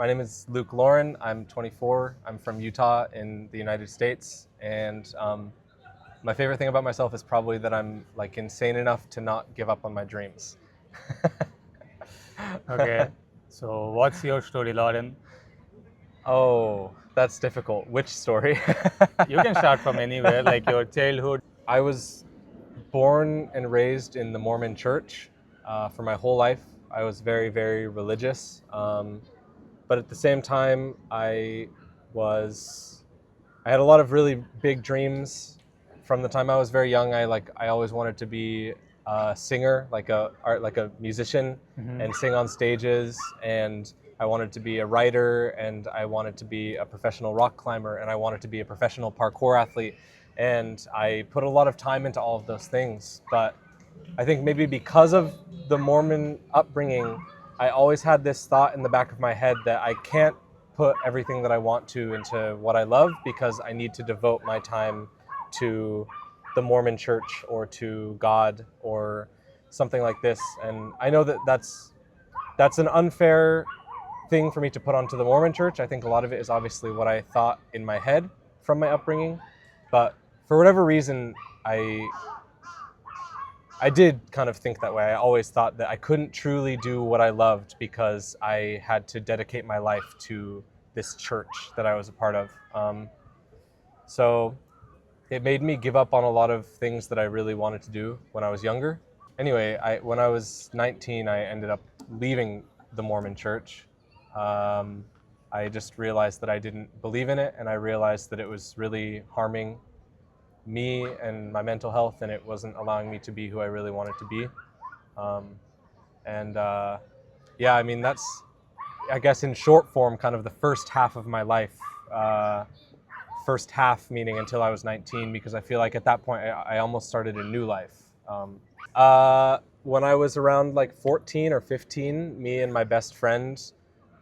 My name is Loren. I'm 24. I'm from Utah in the United States. And my favorite thing about myself is probably that I'm like insane enough to not give up on my dreams. Okay. So what's your story, Loren? Oh, that's difficult. Which story? You can start from anywhere, like your childhood. I was born and raised in the Mormon Church for my whole life. I was very, very religious. But at the same time, I had a lot of really big dreams. From the time I was very young, I always wanted to be a singer, like a musician, and sing on stages. And I wanted to be a writer, and I wanted to be a professional rock climber, and I wanted to be a professional parkour athlete. And I put a lot of time into all of those things. But I think maybe because of the Mormon upbringing, I always had this thought in the back of my head that I can't put everything that I want to into what I love because I need to devote my time to the Mormon Church or to God or something like this. And I know that that's an unfair thing for me to put onto the Mormon Church. I think a lot of it is obviously what I thought in my head from my upbringing, but for whatever reason, I did kind of think that way. I always thought that I couldn't truly do what I loved because I had to dedicate my life to this church that I was a part of. So it made me give up on a lot of things that I really wanted to do when I was younger. Anyway, when I was 19, I ended up leaving the Mormon Church. I just realized that I didn't believe in it, and I realized that it was really harming me and my mental health, and it wasn't allowing me to be who I really wanted to be. Yeah, I mean, that's, I guess in short form, kind of the first half of my life. First half meaning until I was 19, because I feel like at that point I almost started a new life. When I was around like 14 or 15, me and my best friend,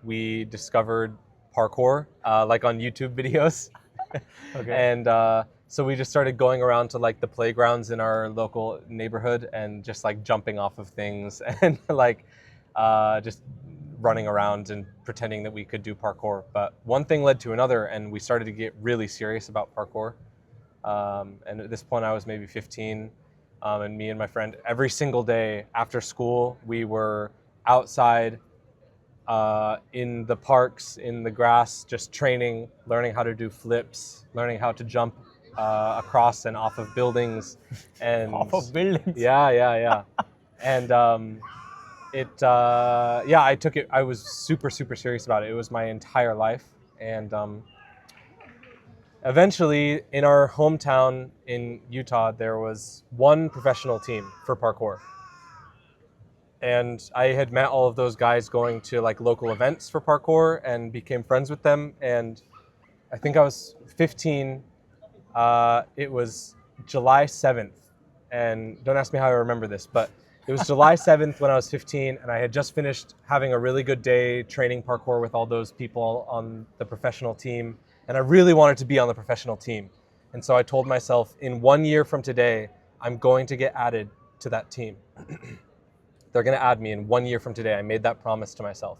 we discovered parkour, like on YouTube videos. Okay. And so we just started going around to like the playgrounds in our local neighborhood and just like jumping off of things and like just running around and pretending that we could do parkour. But one thing led to another, and we started to get really serious about parkour. And at this point I was maybe 15, and me and my friend, every single day after school, we were outside in the parks, in the grass, just training, learning how to do flips, learning how to jump across and off of buildings. And Off of buildings. Yeah. And I took it, I was super, super serious about it. It was my entire life. And eventually in our hometown in Utah, there was one professional team for parkour. And I had met all of those guys going to like local events for parkour and became friends with them. And I think I was 15. It was July 7th. And don't ask me how I remember this, but it was July 7th when I was 15, and I had just finished having a really good day training parkour with all those people on the professional team. And I really wanted to be on the professional team. And so I told myself, in 1 year from today, I'm going to get added to that team. They're going to add me in 1 year from today. I made that promise to myself.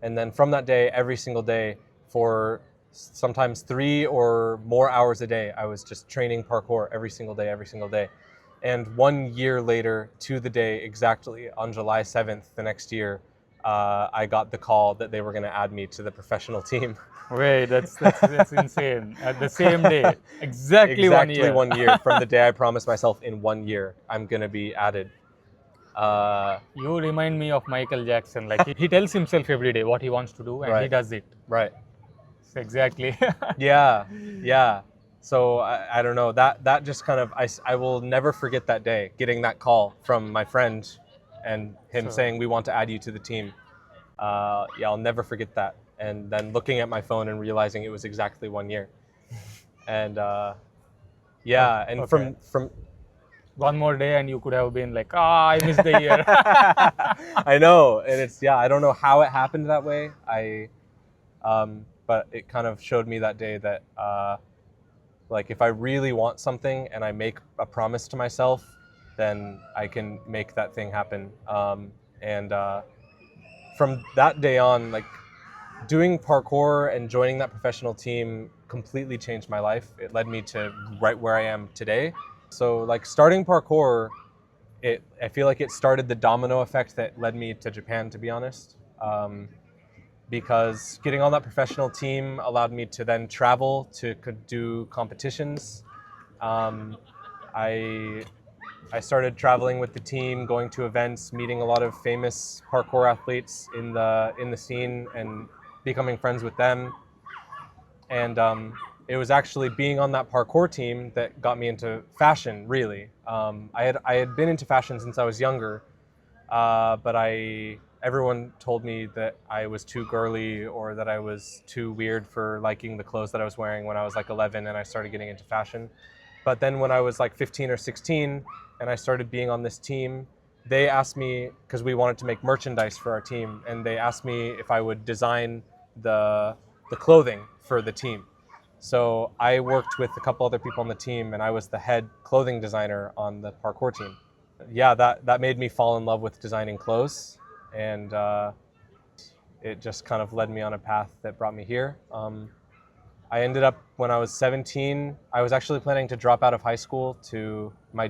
And then from that day, every single day, for sometimes 3 or more hours a day, I was just training parkour every single day. And 1 year later, to the day exactly, on July 7th, the next year, I got the call that they were going to add me to the professional team. Wait, that's insane. At the same day, exactly 1 year. 1 year from the day I promised myself, in 1 year, I'm going to be added. You remind me of Michael Jackson. Like he tells himself every day what he wants to do, and Right. he does it. Right. Exactly. Yeah. So I don't know, that just kind of, I will never forget that day, getting that call from my friend and him saying, we want to add you to the team. Yeah, I'll never forget that. And then looking at my phone and realizing it was exactly 1 year. And yeah, and Okay. from One more day and you could have been like, I missed the year. I know, and it's, yeah, I don't know how it happened that way. But it kind of showed me that day that like if I really want something and I make a promise to myself, then I can make that thing happen. And from that day on, like doing parkour and joining that professional team completely changed my life. It led me to right where I am today. So like starting parkour, I feel like it started the domino effect that led me to Japan, to be honest. Because getting on that professional team allowed me to then travel to do competitions. I I started traveling with the team, going to events, meeting a lot of famous parkour athletes in the scene, and becoming friends with them. And it was actually being on that parkour team that got me into fashion. Really, I had been into fashion since I was younger, but everyone told me that I was too girly or that I was too weird for liking the clothes that I was wearing when I was like 11 and I started getting into fashion. But then when I was like 15 or 16 and I started being on this team, they asked me, because we wanted to make merchandise for our team, and they asked me if I would design the clothing for the team. So I worked with a couple other people on the team, and I was the head clothing designer on the parkour team. Yeah, that made me fall in love with designing clothes, and it just kind of led me on a path that brought me here. I ended up, when I was 17, I was actually planning to drop out of high school to my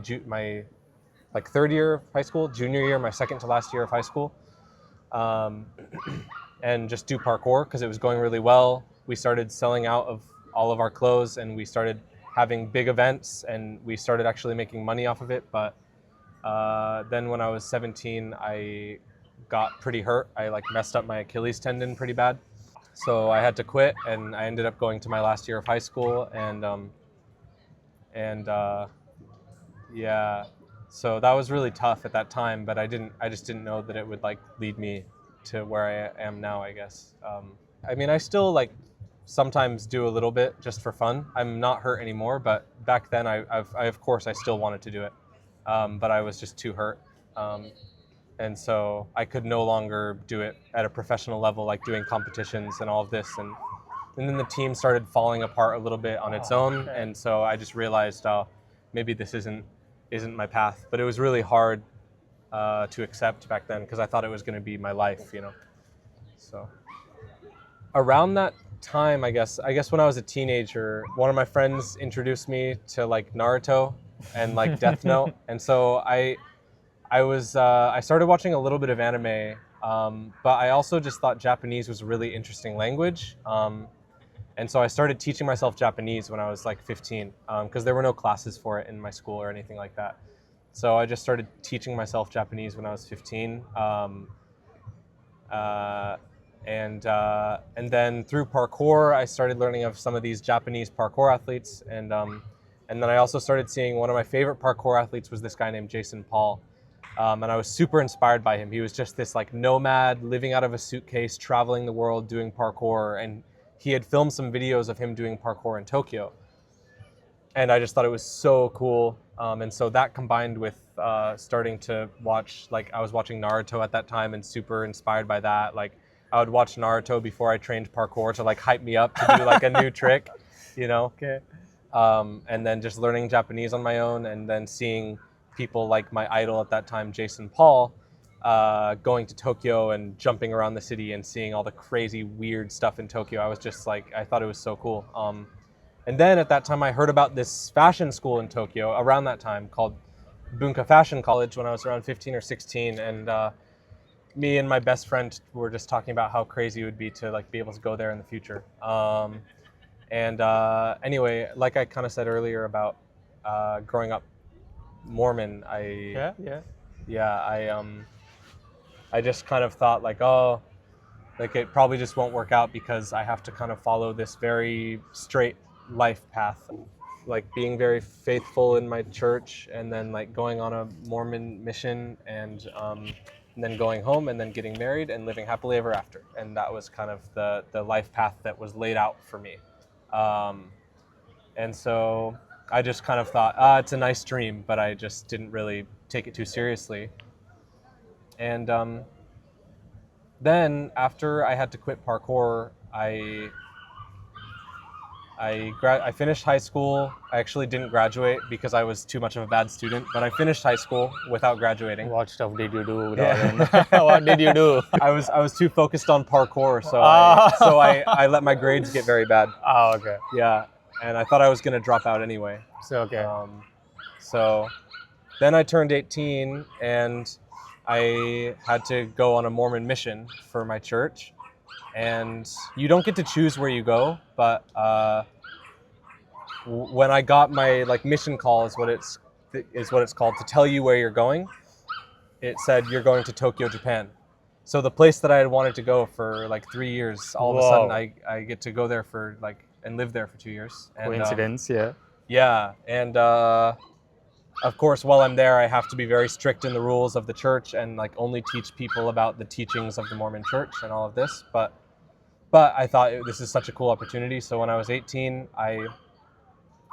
like third year of high school, junior year, my second to last year of high school, um, and just do parkour because it was going really well. We started selling out of all of our clothes, and we started having big events, and we started actually making money off of it. But then when I was 17, I got pretty hurt. I like messed up my Achilles tendon pretty bad. So I had to quit, and I ended up going to my last year of high school, and yeah, so that was really tough at that time. But I just didn't know that it would like lead me to where I am now, I guess. I mean, I still like sometimes do a little bit just for fun. I'm not hurt anymore, but back then I of course I still wanted to do it, but I was just too hurt. And so I could no longer do it at a professional level, like doing competitions and all of this. And then the team started falling apart a little bit on its own, and so I just realized, oh, maybe this isn't my path. But it was really hard to accept back then because I thought it was going to be my life, you know. So around that time, I guess when I was a teenager, one of my friends introduced me to like Naruto and like Death Note, and so I started watching a little bit of anime, but I also just thought Japanese was a really interesting language. And so I started teaching myself Japanese when I was like 15, because there were no classes for it in my school or anything like that. So I just started teaching myself Japanese when I was 15. Uh, and then through parkour, I started learning of some of these Japanese parkour athletes, and then I also started seeing one of my favorite parkour athletes was this guy named Jason Paul, and I was super inspired by him. He was just this like nomad living out of a suitcase, traveling the world doing parkour, and he had filmed some videos of him doing parkour in Tokyo, and I just thought it was so cool. And so that combined with starting to watch, like I was watching Naruto at that time and super inspired by that. Like I would watch Naruto before I trained parkour to like hype me up to do like a new trick, you know? Okay. And then just learning Japanese on my own, and then seeing people like my idol at that time, Jason Paul, going to Tokyo and jumping around the city and seeing all the crazy weird stuff in Tokyo. I was just like, I thought it was so cool. And then at that time, I heard about this fashion school in Tokyo around that time called Bunka Fashion College when I was around 15 or 16. And me and my best friend were just talking about how crazy it would be to like be able to go there in the future. Anyway, like I kind of said earlier about growing up Mormon, I just kind of thought like, oh, like it probably just won't work out because I have to kind of follow this very straight life path, like being very faithful in my church, and then like going on a Mormon mission, and then going home, and then getting married and living happily ever after. And that was kind of the life path that was laid out for me. And so I just kind of thought, it's a nice dream, but I just didn't really take it too seriously. And then after I had to quit parkour, I finished high school. I actually didn't graduate because I was too much of a bad student, but I finished high school without graduating. What stuff did you do, Loren? Yeah. What did you do? I was too focused on parkour, so Ah. I let my grades get very bad. Okay. Yeah, and I thought I was gonna drop out anyway. So, okay. So then I turned 18 and I had to go on a Mormon mission for my church. And you don't get to choose where you go, but when I got my mission call is what it's called, to tell you where you're going. It said you're going to Tokyo, Japan. So the place that I had wanted to go for 3 years, all of a sudden I get to go there for and live there for 2 years. And, Coincidence, yeah. yeah, and of course, while I'm there, I have to be very strict in the rules of the church and only teach people about the teachings of the Mormon Church and all of this. But I thought this is such a cool opportunity. So when I was 18, I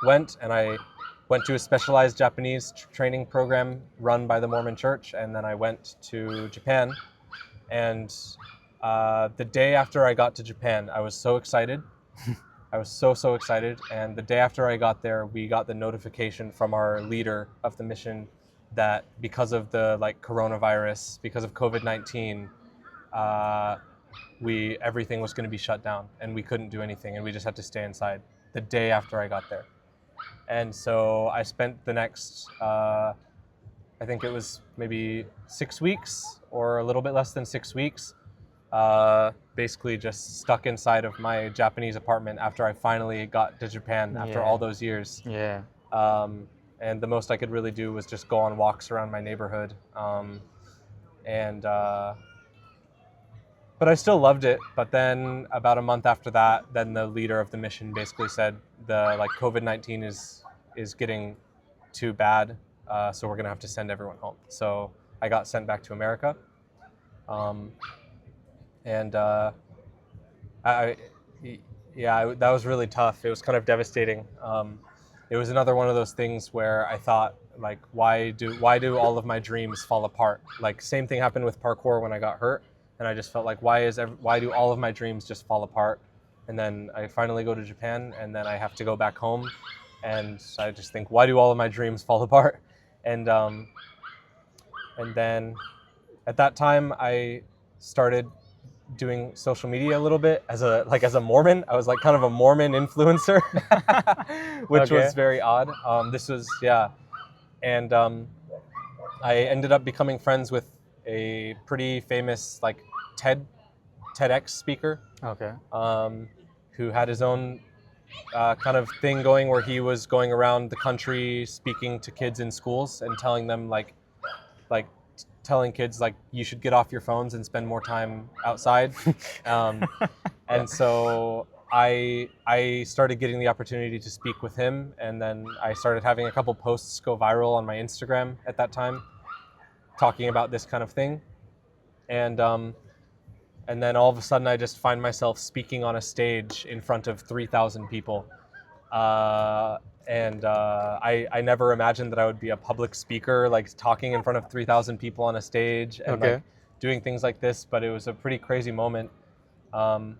went to a specialized Japanese training program run by the Mormon Church, and then I went to Japan. And the day after I got to Japan, I was so excited. I was so excited. And the day after I got there, we got the notification from our leader of the mission that because of the coronavirus, because of COVID-19, everything was going to be shut down and we couldn't do anything and we just had to stay inside the day after I got there. And so I spent the next, I think it was maybe 6 weeks or a little bit less than 6 weeks, basically just stuck inside of my Japanese apartment after I finally got to Japan after all those years. Yeah. And the most I could really do was just go on walks around my neighborhood. But I still loved it. But then about a month after that, then the leader of the mission basically said the COVID-19 is getting too bad, so we're gonna have to send everyone home. So I got sent back to America, that was really tough. It was kind of devastating. It was another one of those things where I thought, why do all of my dreams fall apart? Same thing happened with parkour when I got hurt. And I just felt why do all of my dreams just fall apart? And then I finally go to Japan, and then I have to go back home, and I just think, why do all of my dreams fall apart? And then at that time, I started doing social media a little bit as a Mormon. I was kind of a Mormon influencer, which was very odd. And I ended up becoming friends with a pretty famous TEDx speaker, who had his own kind of thing going where he was going around the country speaking to kids in schools and telling them telling kids you should get off your phones and spend more time outside. And so I started getting the opportunity to speak with him, and then I started having a couple posts go viral on my Instagram at that time, talking about this kind of thing. And then all of a sudden I just find myself speaking on a stage in front of 3,000 people. I never imagined that I would be a public speaker, talking in front of 3,000 people on a stage and doing things like this, but it was a pretty crazy moment. But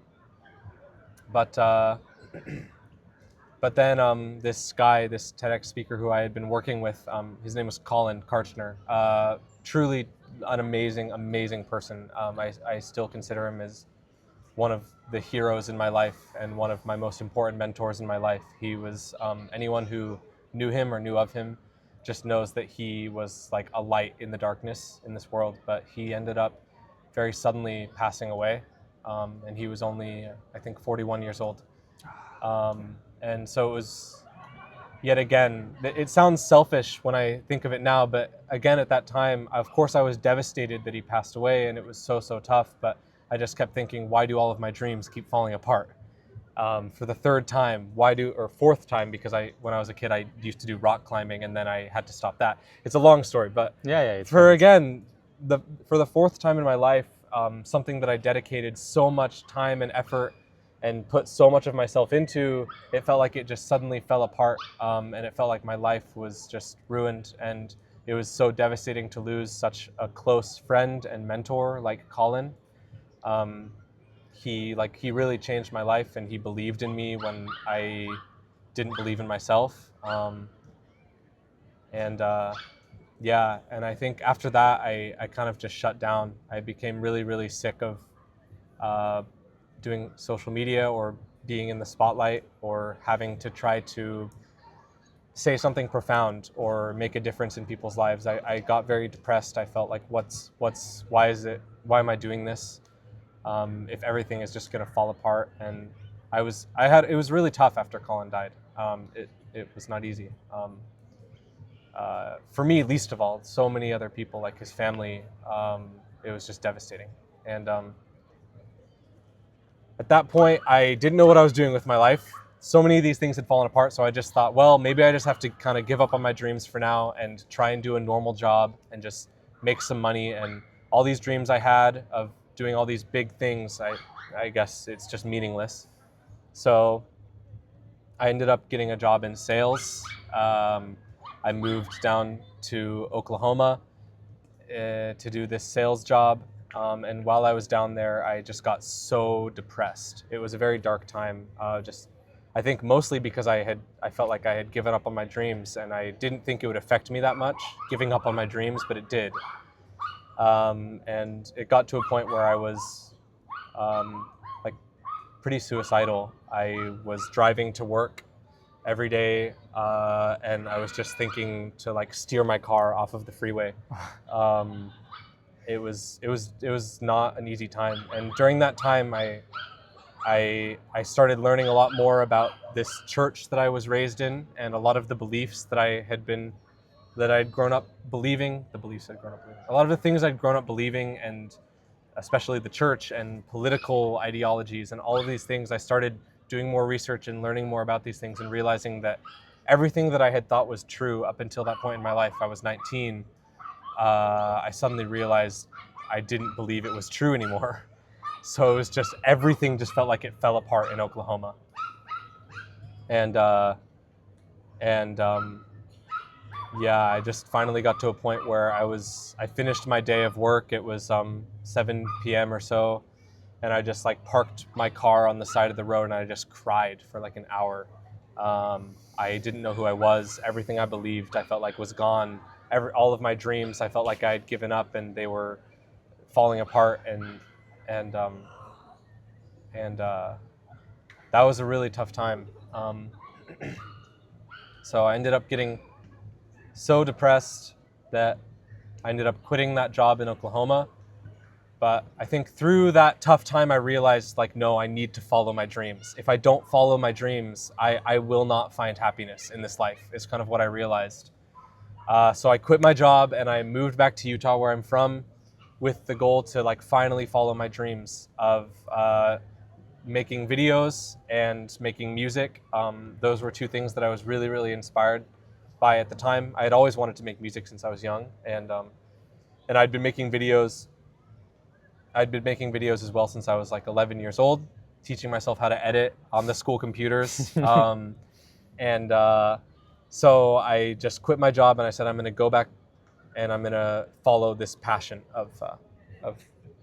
then this TEDx speaker who I had been working with, his name was Colin Kartner, truly an amazing person. I still consider him as one of the heroes in my life and one of my most important mentors in my life. He was, anyone who knew him or knew of him just knows that he was a light in the darkness in this world, but he ended up very suddenly passing away. And he was only, I think, 41 years old. And so it was, yet again, it sounds selfish when I think of it now, but again, at that time, of course I was devastated that he passed away, and it was so tough, but I just kept thinking, why do all of my dreams keep falling apart? For the third time, or fourth time, because when I was a kid, I used to do rock climbing, and then I had to stop that. It's a long story, but for the fourth time in my life, something that I dedicated so much time and effort and put so much of myself into, it felt like it just suddenly fell apart, and it felt like my life was just ruined, and it was so devastating to lose such a close friend and mentor like Colin. he really changed my life, and he believed in me when I didn't believe in myself. And I think after that, I kind of just shut down. I became really, really sick of doing social media or being in the spotlight or having to try to say something profound or make a difference in people's lives. I got very depressed. I felt like why am I doing this? If everything is just going to fall apart. And it was really tough after Colin died. It was not easy. For me, least of all, so many other people, like his family, it was just devastating. And at that point, I didn't know what I was doing with my life. So many of these things had fallen apart, so I just thought, well, maybe I just have to kind of give up on my dreams for now and try and do a normal job and just make some money. And all these dreams I had of doing all these big things, I guess it's just meaningless. So I ended up getting a job in sales. I moved down to Oklahoma to do this sales job. And while I was down there, I just got so depressed. It was a very dark time. I think mostly because I felt like I had given up on my dreams, and I didn't think it would affect me that much, giving up on my dreams, but it did. And it got to a point where I was like pretty suicidal. I was driving to work every day, and I was just thinking to like steer my car off of the freeway. It was not an easy time, and during that time, I started learning a lot more about this church that I was raised in, and a lot of the beliefs that I'd grown up believing, a lot of the things I'd grown up believing, and especially the church and political ideologies and all of these things. I started doing more research and learning more about these things and realizing that everything that I had thought was true up until that point in my life, I was 19, I suddenly realized I didn't believe it was true anymore. So it was just, everything just felt like it fell apart in Oklahoma. I just finally got to a point where I finished my day of work. It was 7 p.m. or so, and I just like parked my car on the side of the road and I just cried for like an hour. I didn't know who I was. Everything I believed, I felt like was gone. All of my dreams, I felt like I had given up and they were falling apart. And that was a really tough time. So I ended up getting so depressed that I ended up quitting that job in Oklahoma. But I think through that tough time, I realized, like, no, I need to follow my dreams. If I don't follow my dreams, I will not find happiness in this life, is kind of what I realized. So I quit my job and I moved back to Utah, where I'm from, with the goal to like finally follow my dreams of making videos and making music. Those were two things that I was really, really inspired by at the time. I had always wanted to make music since I was young, and I'd been making videos. I'd been making videos as well since I was like 11 years old, teaching myself how to edit on the school computers. So I just quit my job and I said, I'm going to go back and I'm going to follow this passion of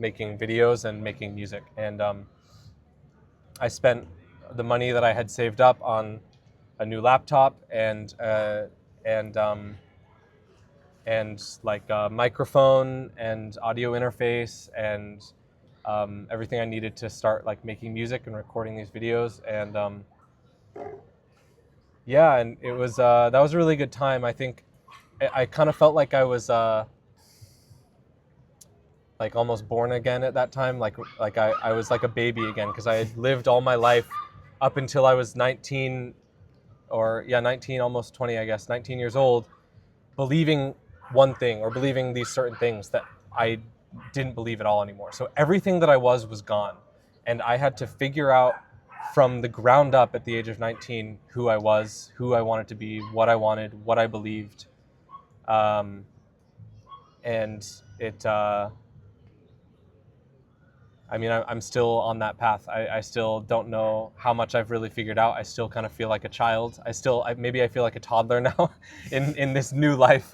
making videos and making music. And I spent the money that I had saved up on a new laptop and like a microphone and audio interface and everything I needed to start like making music and recording these videos. And and it was that was a really good time. I think I kind of felt like I was like almost born again at that time. Like I was like a baby again, because I had lived all my life up until I was 19, almost 20, I guess, 19 years old, believing one thing or believing these certain things that I didn't believe at all anymore. So everything that I was gone. And I had to figure out from the ground up at the age of 19 who I was, who I wanted to be, what I wanted, what I believed. And it, I mean, I'm still on that path. I still don't know how much I've really figured out. I still kind of feel like a child. Maybe I feel like a toddler now in this new life.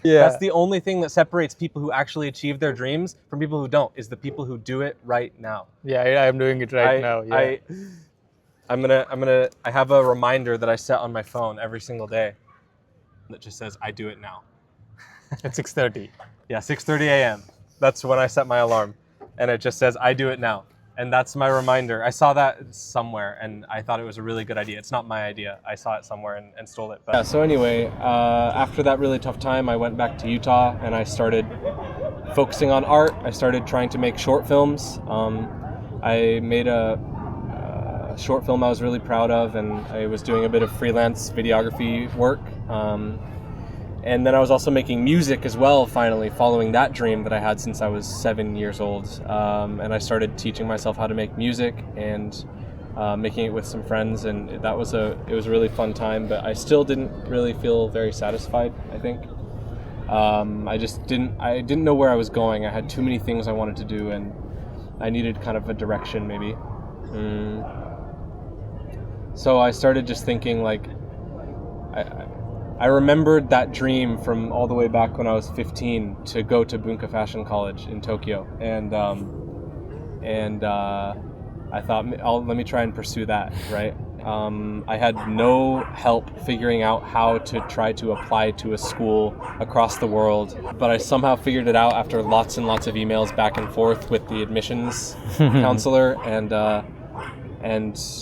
Yeah. That's the only thing that separates people who actually achieve their dreams from people who don't, is the people who do it right now. Yeah, I'm doing it right now. Yeah. I have a reminder that I set on my phone every single day that just says, I do it now. At 6:30. Yeah, 6:30 a.m. That's when I set my alarm, and it just says, I do it now. And that's my reminder. I saw that somewhere, and I thought it was a really good idea. It's not my idea. I saw it somewhere and stole it. But yeah, so anyway, after that really tough time, I went back to Utah, and I started focusing on art. I started trying to make short films. I made a short film I was really proud of, and I was doing a bit of freelance videography work. And then I was also making music as well, finally, following that dream that I had since I was 7 years old. And I started teaching myself how to make music and making it with some friends, and it was a really fun time, but I still didn't really feel very satisfied, I think. I didn't know where I was going. I had too many things I wanted to do, and I needed kind of a direction, maybe. So I started just thinking, like, I remembered that dream from all the way back when I was 15 to go to Bunka Fashion College in Tokyo, and I thought, let me try and pursue that, right? I had no help figuring out how to try to apply to a school across the world, but I somehow figured it out after lots and lots of emails back and forth with the admissions counselor, and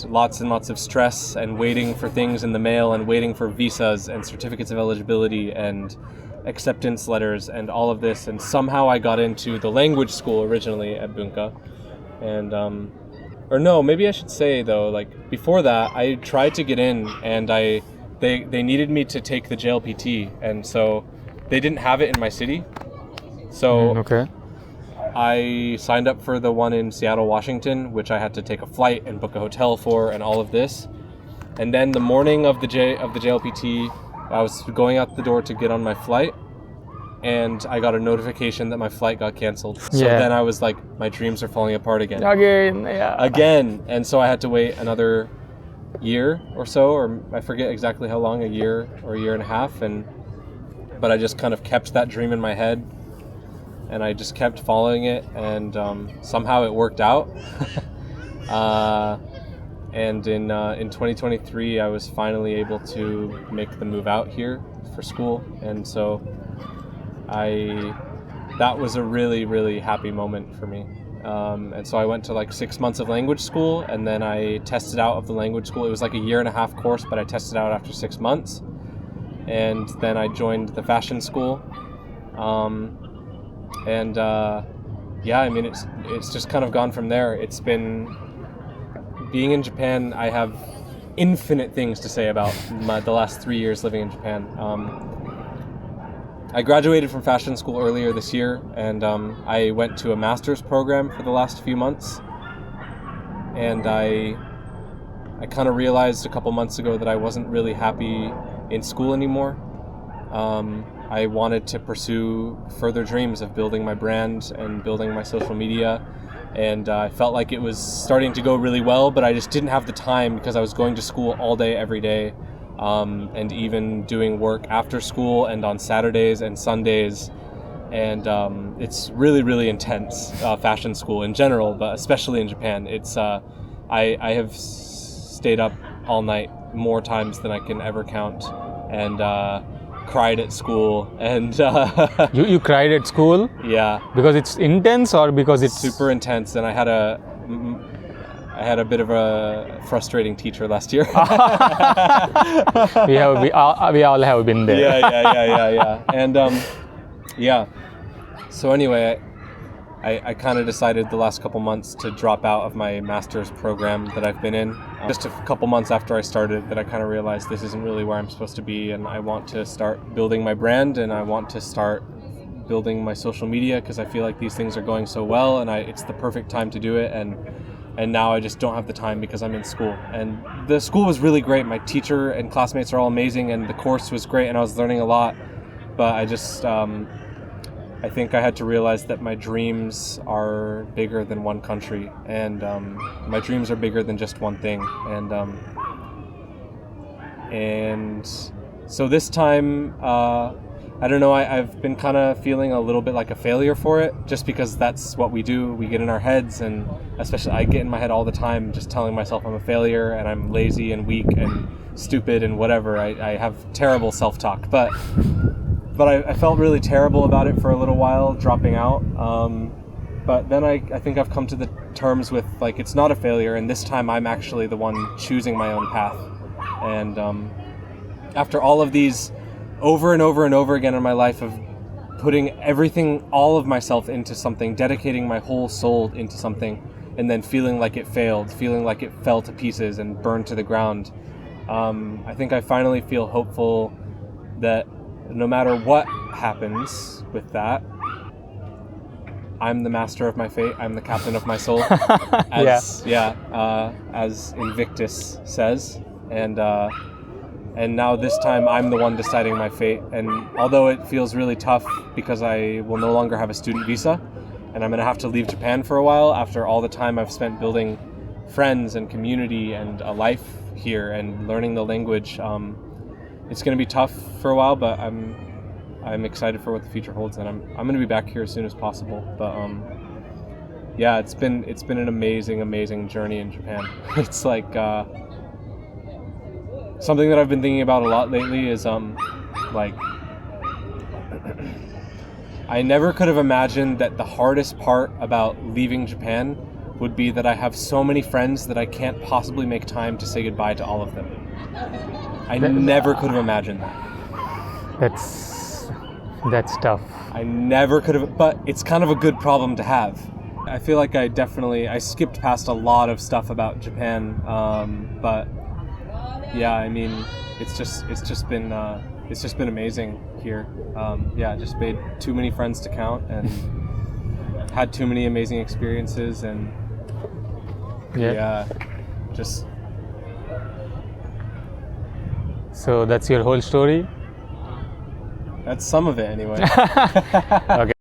lots and lots of stress and waiting for things in the mail and waiting for visas and certificates of eligibility and acceptance letters and all of this. And somehow I got into the language school originally at Bunka. And, or no, maybe I should say though, like before that, I tried to get in, and they needed me to take the JLPT. And so they didn't have it in my city. So Okay. I signed up for the one in Seattle, Washington, which I had to take a flight and book a hotel for and all of this. And then the morning of the JLPT, I was going out the door to get on my flight, and I got a notification that my flight got canceled. So then I was like, my dreams are falling apart again. Again. And so I had to wait another year or so, or I forget exactly how long, a year or a year and a half. But I just kind of kept that dream in my head. And I just kept following it, and somehow it worked out. And in 2023, I was finally able to make the move out here for school, and so that was a really, really happy moment for me. And so I went to like 6 months of language school, and then I tested out of the language school. It was like a 1.5 year course, but I tested out after 6 months, and then I joined the fashion school. I mean, it's just kind of gone from there. It's been, being in Japan, I have infinite things to say about the last 3 years living in Japan. I graduated from fashion school earlier this year, and I went to a master's program for the last few months. And I kind of realized a couple months ago that I wasn't really happy in school anymore. I wanted to pursue further dreams of building my brand and building my social media, and I felt like it was starting to go really well, but I just didn't have the time because I was going to school all day, every day, and even doing work after school and on Saturdays and Sundays, and it's really, really intense, fashion school in general, but especially in Japan. It's I have stayed up all night more times than I can ever count, and cried at school, and You cried at school? Yeah. Because it's intense, or because it's super intense, and I had a bit of a frustrating teacher last year. we all have been there. Yeah. And so anyway, I kind of decided the last couple months to drop out of my master's program that I've been in. Just a couple months after I started, that I kind of realized this isn't really where I'm supposed to be, and I want to start building my brand, and I want to start building my social media, because I feel like these things are going so well, and it's the perfect time to do it, and now I just don't have the time because I'm in school. And the school was really great. My teacher and classmates are all amazing, and the course was great, and I was learning a lot, but I just I think I had to realize that my dreams are bigger than one country, and my dreams are bigger than just one thing. And so this time, I don't know, I've been kind of feeling a little bit like a failure for it, just because that's what we do. We get in our heads, and especially I get in my head all the time just telling myself I'm a failure and I'm lazy and weak and stupid and whatever. I have terrible self-talk, but I felt really terrible about it for a little while, dropping out. But then I think I've come to the terms with, like, it's not a failure, and this time I'm actually the one choosing my own path. And after all of these over and over and over again in my life of putting everything, all of myself into something, dedicating my whole soul into something, and then feeling like it failed, feeling like it fell to pieces and burned to the ground, I think I finally feel hopeful that no matter what happens with that, I'm the master of my fate. I'm the captain of my soul, as Invictus says, and now this time I'm the one deciding my fate. And although it feels really tough because I will no longer have a student visa, and I'm going to have to leave Japan for a while after all the time I've spent building friends and community and a life here and learning the language, it's going to be tough for a while, but I'm excited for what the future holds, and I'm going to be back here as soon as possible. But yeah, it's been an amazing journey in Japan. It's like something that I've been thinking about a lot lately is like I never could have imagined that the hardest part about leaving Japan would be that I have so many friends that I can't possibly make time to say goodbye to all of them. I never could have imagined that. That's tough. I never could have, but it's kind of a good problem to have. I feel like I skipped past a lot of stuff about Japan, but yeah, I mean, it's just been amazing here. Just made too many friends to count and had too many amazing experiences, and just. So that's your whole story? That's some of it anyway. Okay.